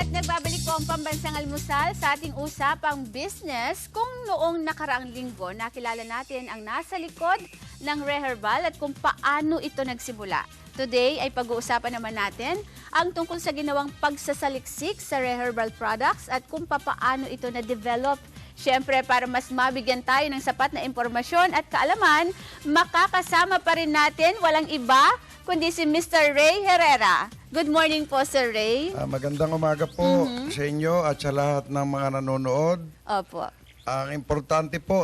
At nagbabalik po ang pambansang almusal sa ating usapang business kung noong nakaraang linggo nakilala natin ang nasa likod ng Reherbal at kung paano ito nagsimula. Today ay pag-uusapan naman natin ang tungkol sa ginawang pagsasaliksik sa Reherbal products at kung paano ito na-develop. Siyempre, para mas mabigyan tayo ng sapat na impormasyon at kaalaman, makakasama pa rin natin walang iba kundi si Mr. Ray Herrera. Good morning po, Sir Ray. Magandang umaga po sa inyo at sa lahat ng mga nanonood. Opo. Ang importante po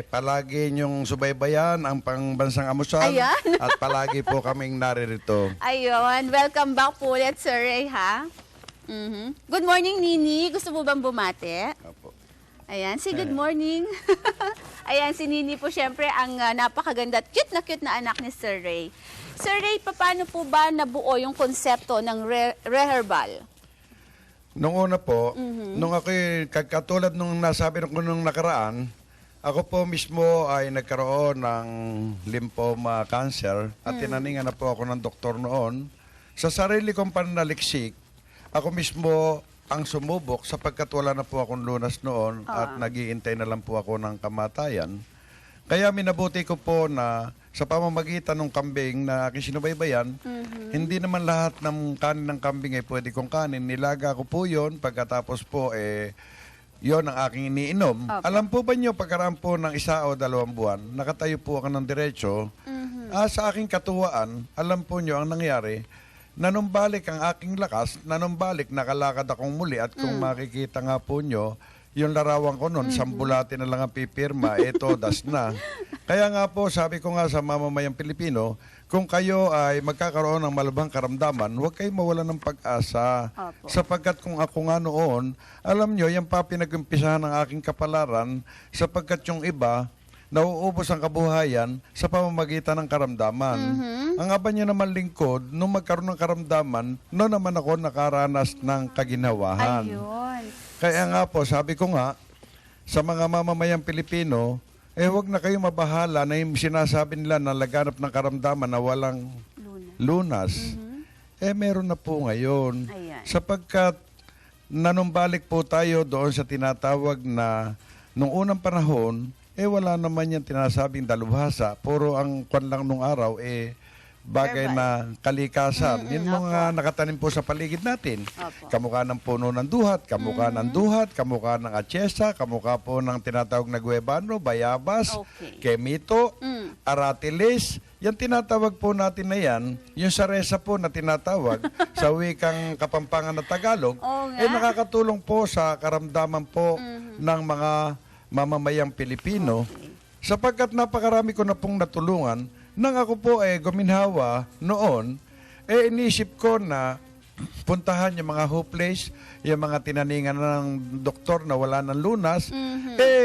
palagi niyong subaybayan ang pangbansang almusal. Ayan. At palagi po kaming naririto. Ayun. Welcome back po ulit, Sir Ray, ha? Good morning, Nini. Gusto mo bang bumate? Opo. Ayan, say good morning. Ayan, si Nini po syempre ang napakaganda at cute na anak ni Sir Ray. Sir Ray, paano po ba nabuo yung konsepto ng Reherbal? Nung una po, nung ako'y katulad nung nasabi ko nung nakaraan, ako po mismo ay nagkaroon ng lymphoma cancer at tinaningan na po ako ng doktor noon. Sa sarili kong pananaliksik, ako mismo ang sumubok sapagkat wala na po akong lunas noon at nag-iintay na lang po ako ng kamatayan. Kaya minabuti ko po na sa pamamagitan ng kambing na aking sinubaybayan, hindi naman lahat ng kanin ng kambing ay pwede kong kanin. Nilaga ko po yun, pagkatapos po yon ang aking iniinom. Okay. Alam po ba nyo, pagkaraan po ng 1 o 2 buwan, nakatayo po ako ng diretso. Sa aking katuwaan, alam po nyo ang nangyari, nanumbalik ang aking lakas, nanumbalik, nakalakad akong muli at kung makikita nga po nyo, yung larawan ko noon, sambulati na lang ang pipirma, todas na. Kaya nga po, sabi ko nga sa mamamayang Pilipino, kung kayo ay magkakaroon ng malubhang karamdaman, huwag kayong mawalan ng pag-asa. Opo. Sapagkat kung ako nga noon, alam nyo, yan pa pinag-umpisahan ng aking kapalaran, sapagkat yung iba, nauubos ang kabuhayan sa pamamagitan ng karamdaman. Ang aba niya naman lingkod, nung magkaroon ng karamdaman, noon naman ako nakaranas ng kaginawahan. Ayun. Kaya nga po, sabi ko nga, sa mga mamamayang Pilipino, huwag na kayong mabahala na yung sinasabi nila na laganap ng karamdaman na walang lunas. Meron na po ngayon. Ayan. Sapagkat nanumbalik po tayo doon sa tinatawag na nung unang panahon, wala naman yung tinasabing dalubhasa. Puro ang kwan lang nung araw, bagay na kalikasan. Yung mga nakatanim po sa paligid natin. Opo. Kamukha ng puno ng duhat, kamukha ng duhat, kamukha ng atsesa, kamukha po ng tinatawag na guebano, bayabas, kemito, aratilis. Yan tinatawag po natin na yan, yung saresa po na tinatawag sa wikang Kapampangan na Tagalog, nakakatulong po sa karamdaman po ng mga mamamayang Pilipino. Sapagkat napakarami ko na pong natulungan, nang ako po guminhawa noon, inisip ko na puntahan yung mga hopeless, yung mga tinaningan ng doktor na wala ng lunas.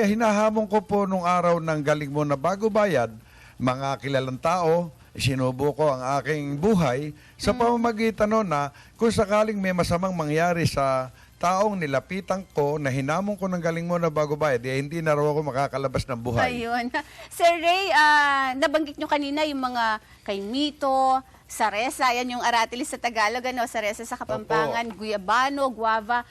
Hinahamon ko po nung araw ng galing mo na bago bayad, mga kilalang tao, sinubo ko ang aking buhay sa pamamagitan noon na kung sakaling may masamang mangyari sa taong nilapitan ko na hinamon ko ng galing mo na bago bayad, hindi na raw ako makakalabas ng buhay. Ayun. Sir Ray, nabanggit nyo kanina yung mga kay Mito, Saresa, yan yung aratilis sa Tagalog, Saresa sa Kapampangan, Guyabano, Guava.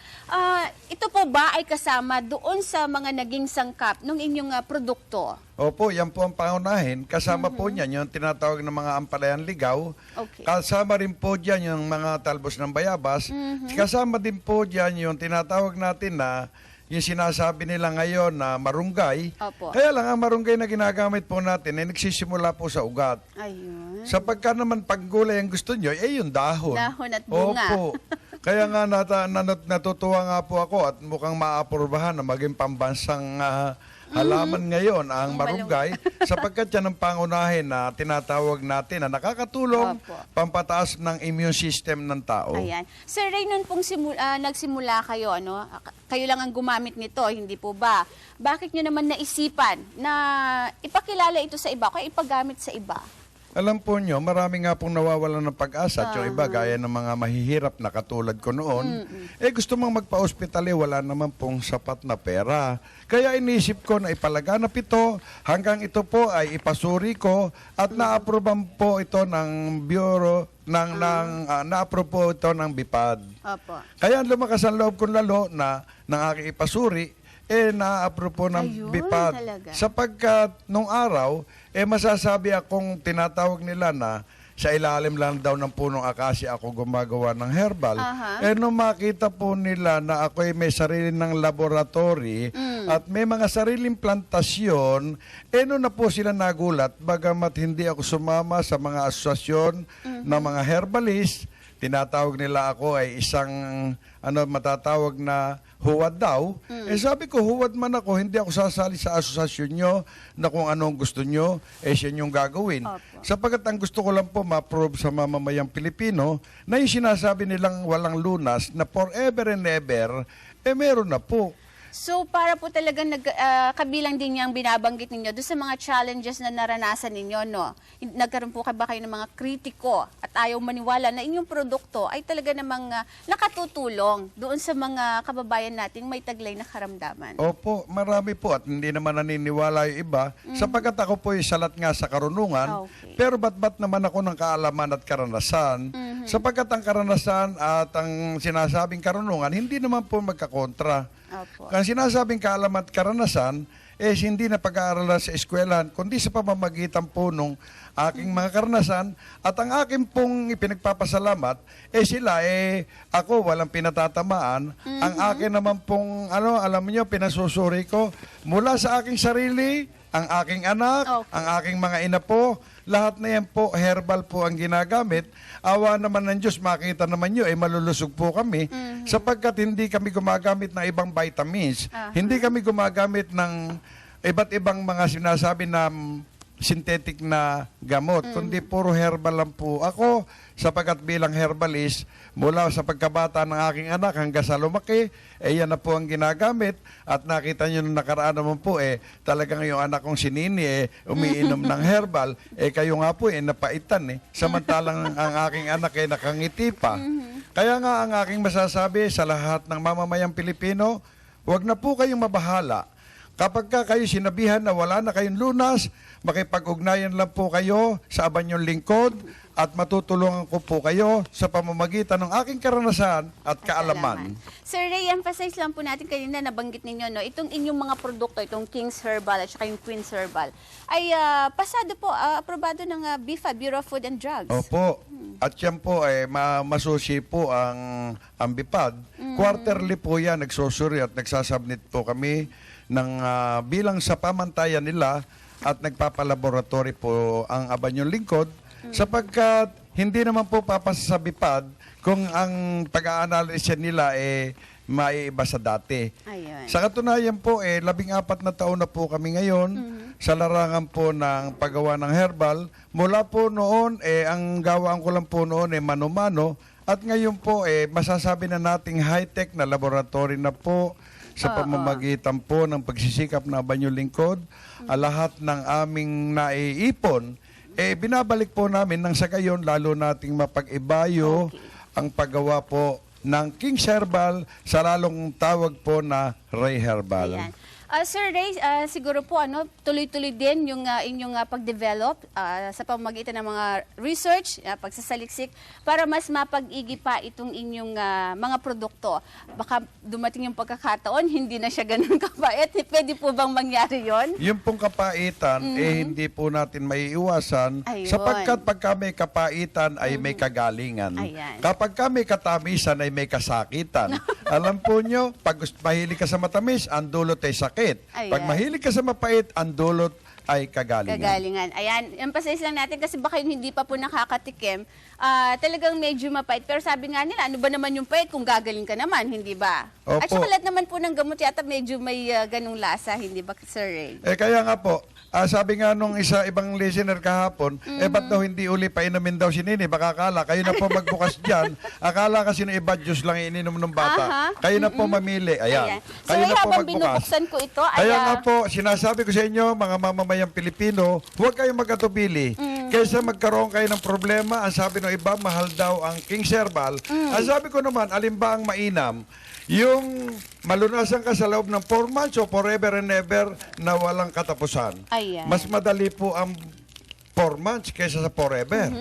Ito po ba ay kasama doon sa mga naging sangkap ng inyong produkto? Opo, yan po ang pangunahin. Kasama po niyan yung tinatawag ng mga ampalayan ligaw. Kasama rin po diyan yung mga talbos ng bayabas. Kasama din po diyan yung tinatawag natin na yung sinasabi nila ngayon na marunggay. Kaya lang ang marunggay na ginagamit po natin ay nagsisimula po sa ugat. Ayun. Sapagkat naman pag gulay ang gusto nyo, yung dahon. Dahon at bunga. Opo. Kaya nga natutuwa nga po ako at mukhang maapurbahan na maging pambansang halaman ngayon ang marunggay sapagkat yan ang pangunahin na tinatawag natin na nakakatulong pampataas ng immune system ng tao. Ayan. Sir Ray, nun pong nagsimula kayo, kayo lang ang gumamit nito, hindi po ba? Bakit nyo naman naisipan na ipakilala ito sa iba, kaya ipagamit sa iba? Alam po nyo, marami nga pong nawawalan ng pag-asa. At yung iba, gaya ng mga mahihirap na katulad ko noon, gusto mong magpa-hospital, wala naman pong sapat na pera. Kaya inisip ko na ipalaganap ito hanggang ito po ay ipasuri ko at na-aproban po ito ng Bureau na-approve po ito ng BIPAD. Opo. Kaya lumakas ang loob kong lalo na ng aking ipasuri, na-approve po ng BIPAD. Talaga. Sapagkat nung araw, masasabi akong tinatawag nila na sa ilalim lang daw ng punong akasya ako gumagawa ng herbal. Nung makita po nila na ako ay may sarili ng laboratory at may mga sariling plantasyon, noon na po sila nagulat, bagamat hindi ako sumama sa mga asosasyon ng mga herbalist, tinatawag nila ako ay isang matatawag na huwad daw. Sabi ko, huwad man ako, hindi ako sasali sa asosasyon nyo na kung anong gusto nyo, siya yung gagawin. Sapagkat ang gusto ko lang po ma-prove sa mamamayang Pilipino na yung sinasabi nilang walang lunas na forever and ever, meron na po. So, para po talagang kabilang din yung binabanggit ninyo doon sa mga challenges na naranasan ninyo, no? Nagkaroon po ba kayo ng mga kritiko at ayaw maniwala na inyong produkto ay talaga namang nakatutulong doon sa mga kababayan nating may taglay na karamdaman? Opo, marami po at hindi naman naniniwala yung iba sapagkat ako po yung salat nga sa karunungan, pero ba't naman ako ng kaalaman at karanasan sapagkat ang karanasan at ang sinasabing karunungan hindi naman po magkakontra. Ang sinasabing kaalaman at karanasan, hindi na pag-aaralan sa eskwelahan, kundi sa pamamagitan po nung aking mga karanasan at ang aking pong ipinagpapasalamat, sila, ako walang pinatatamaan. Ang akin naman pong, alam niyo, pinasusuri ko mula sa aking sarili, ang aking anak, ang aking mga ina po, lahat na yan po, herbal po ang ginagamit. Awa naman ng Diyos, makita naman nyo, malulusog po kami sapagkat hindi kami gumagamit ng ibang vitamins. Hindi kami gumagamit ng iba't ibang mga sinasabi na synthetic na gamot, kundi puro herbal lang po ako sapagkat bilang herbalist, mula sa pagkabata ng aking anak hanggang sa lumaki, yan na po ang ginagamit at nakita nyo nung nakaraan naman po, talagang yung anak kong si Nini, umiinom ng herbal, kayo nga po, napaitan samantalang ang aking anak nakangiti pa. Kaya nga ang aking masasabi sa lahat ng mamamayang Pilipino, huwag na po kayong mabahala. Kapag kayo sinabihan na wala na kayong lunas, makipag-ugnayan lang po kayo sa Abanyong Lingkod at matutulungan ko po kayo sa pamamagitan ng aking karanasan at kaalaman. Sir Ray, emphasize lang po natin kanina, nabanggit ninyo, no, itong inyong mga produkto, itong King's Herbal at saka yung Queen's Herbal, ay pasado po, aprobado ng BIFA, Bureau of Food and Drugs. Opo. At yan po, masusi po ang BIPAD. Quarterly po yan, nagsusuri at nagsasubmit po kami ng bilang sa pamantayan nila at nagpapalaboratory po ang Abanyong Lingkod sapagkat hindi naman po papasa sa BIPAD kung ang pag-a-analysis nila maiiba sa dati. Ayun. Sa katunayan po, 14 na taon na po kami ngayon sa larangan po ng paggawa ng herbal. Mula po noon, ang gawaan ko lang po noon mano-mano at ngayon po, masasabi na nating high-tech na laboratory na po sa pamamagitan po ng pagsisikap ng Abanyong Lingkod, lahat ng aming naiipon, binabalik po namin nang sa gayon lalo nating mapag-ibayo ang paggawa po ng King's Herbal sa lalong tawag po na Ray Herbal. Ayan. Sir Ray, siguro po tuloy-tuloy din yung inyong pag-develop sa pamamagitan ng mga research, pagsasaliksik, para mas mapag-igi pa itong inyong mga produkto. Baka dumating yung pagkakataon, hindi na siya ganun kapait. Pwede po bang mangyari yon? Yung pong kapaitan, hindi po natin maiiwasan sapagkat pagka may kapaitan ay may kagalingan. Ayan. Kapag may katamisan ay may kasakitan. Alam po nyo, pag mahilig ka sa matamis, ang dulot ay sakit. Ayan. Pag mahilig ka sa mapait, ang dulot ay kagalingan. Kagalingan. Ayan, emphasize lang natin kasi baka yun hindi pa po nakakatikim. Talagang medyo mapait. Pero sabi nga nila, ano ba naman yung pait kung gagaling ka naman, hindi ba? Opo. At saka lahat naman po ng gamot yata medyo may ganung lasa, hindi ba, Sir Ray? Kaya nga po, sabi nga nung ibang listener kahapon, ba't daw hindi uli painumin daw si Nini? Baka akala, kayo na po magbukas dyan. Akala kasi na iba juice lang ininom ng bata. Kayo na po mamili. Ayan. So, Kayo na po habang magbukas. binubuksan ko ito, Kaya nga po, sinasabi ko sa inyo, mga mamamayan mamamayang Pilipino, huwag kayong magkatubili. Kaysa magkaroon kayo ng problema, ang sabi ng iba, mahal daw ang King's Herbal. Ang sabi ko naman, alin ba ang mainam? Yung malunasan ka sa loob ng 4 months o forever and ever na walang katapusan. Ayan. Mas madali po ang 4 months kaysa sa forever.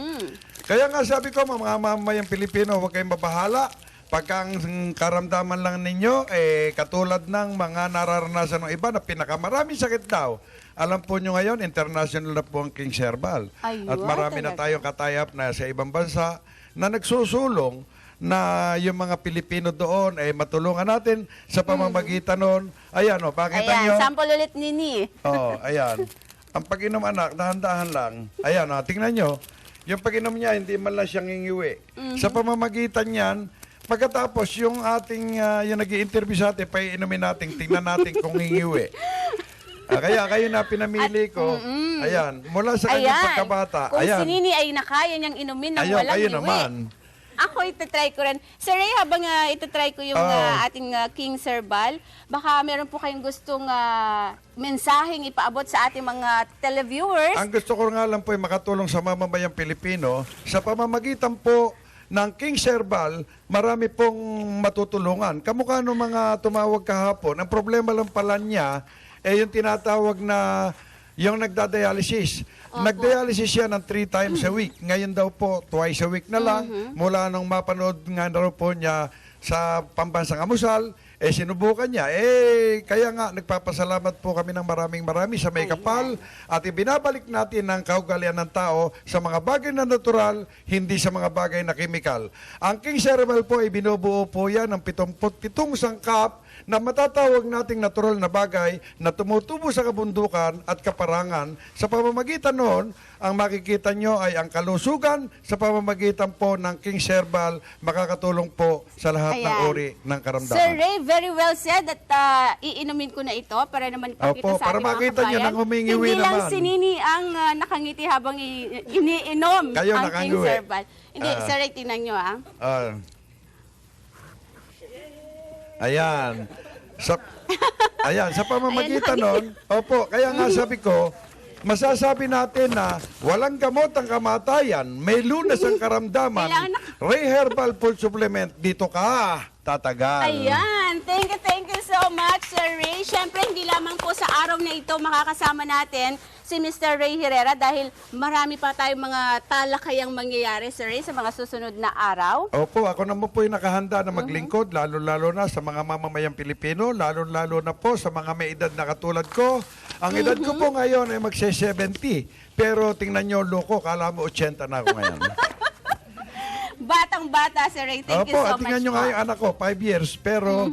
Kaya nga sabi ko, mga mamamayang Pilipino, huwag kayong mabahala. Pagka ang karamdaman lang ninyo, katulad ng mga nararanasan ng iba na pinakamaraming sakit daw. Alam po nyo ngayon, international na po ang King's Herbal. Ayun, At marami na tayong katayap na sa ibang bansa na nagsusulong na yung mga Pilipino doon ay matulungan natin sa pamamagitan noon. Ayan o, pakita nyo. Ayan, sample ulit Nini. Oo, ayan. Ang pag-inom anak, dahan-dahan lang. Ayan o, tingnan nyo. Yung pag-inom niya, hindi man lang siyang ngingiwi. Sa pamamagitan niyan, pagkatapos yung ating, yung nag-i-interview sa atin, paiinumin natin, tingnan natin kung ngingiwi. Kaya kayo na pinamili ko. Ayan, mula sa kanyang pagkabata. Kung ayan. si Nini ay nakaya niyang inumin ng Ayun, walang kayo iwi. naman. Ako itatry ko rin. Sir Ray, habang itatry ko yung ating King's Herbal, baka meron po kayong gustong mensaheng ipaabot sa ating mga televiewers. Ang gusto ko nga lang po ay makatulong sa mamamayang Pilipino sa pamamagitan po ng King's Herbal, marami pong matutulungan. Kamukha ng mga tumawag kahapon, ang problema lang pala niya yung tinatawag na yung nagdadialysis. Nagdialysis siya ng 3 times a week. Ngayon daw po, twice a week na lang. Mula nung mapanood nga na po niya sa pambansang amusal, sinubukan niya. Kaya nga, nagpapasalamat po kami ng maraming sa may kapal at ibinabalik natin ang kaugalian ng tao sa mga bagay na natural, hindi sa mga bagay na chemical. Ang King's Herbal po ay binubuo po yan ng 77 sangkap na matatawag nating natural na bagay na tumutubo sa kabundukan at kaparangan. Sa pamamagitan noon, ang makikita nyo ay ang kalusugan sa pamamagitan po ng King's Herbal, makakatulong po sa lahat ng uri ng karamdaman. Sir Ray, very well said at iinumin ko na ito para naman ipakita sa para ating mga makita nyo kabayan. nang humingiwi Hindi lang naman. si Nini ang nakangiti habang iniinom Kayo ang nakangiwi. King's Herbal. Hindi, Sir Ray, tingnan nyo Ayan. Sa pamamagitan nun, opo, kaya nga sabi ko, masasabi natin na walang gamot ang kamatayan, may lunas ang karamdaman. Ray Herbal Full Supplement, dito ka tatagal. Ayan, thank you so much, Sir Ray. Siyempre, hindi lamang po sa araw na ito makakasama natin si Mr. Ray Herrera dahil marami pa tayong mga talakayang mangyayari, Sir Ray, sa mga susunod na araw. Opo, ako naman po yung nakahanda na maglingkod, lalo-lalo na sa mga mamamayang Pilipino, lalo-lalo na po sa mga may edad na katulad ko. Ang edad ko po ngayon ay magse-70, pero tingnan nyo, loko, kala mo 80 na ako ngayon. Batang-bata, Sir Ray. Thank you so at much tingnan nyo nga yung anak ko, 5 years, pero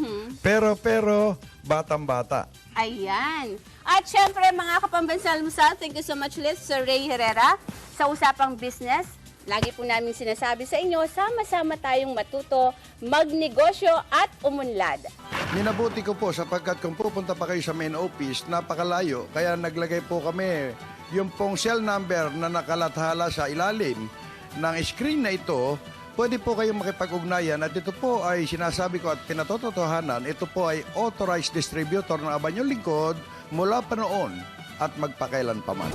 batang-bata. Ayan. At syempre, mga kapambansa-almusal, thank you so much ulit, Sir Ray Herrera, sa Usapang Business. Lagi po namin sinasabi sa inyo, sama-sama tayong matuto, magnegosyo at umunlad. Minabuti ko po sapagkat kung pupunta pa kayo sa main office, napakalayo, kaya naglagay po kami yung pong cell number na nakalathala sa ilalim ng screen na ito. Pwede po kayong makipag-ugnayan at ito po ay sinasabi ko at pinatotohanan, ito po ay authorized distributor ng Abanyong Lingkod mula pa noon at magpakailan pa man.